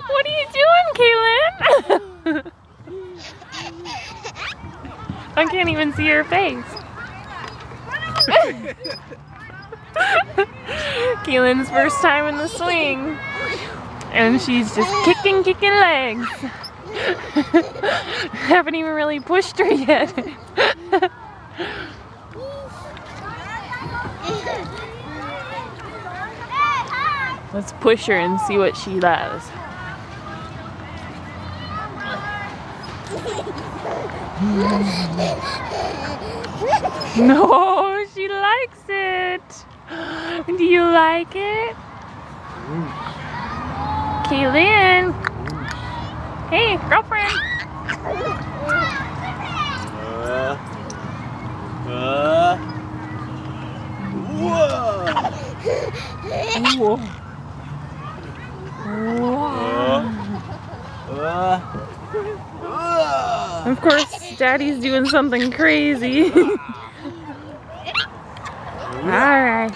What are you doing, Kaylin? I can't even see your face. Kaylin's first time in the swing. And she's just kicking legs. Haven't even really pushed her yet. Let's push her and see what she does. No, she likes it. Do you like it? Kaylin. Hey, girlfriend. Whoa. Of course, Daddy's doing something crazy. All right.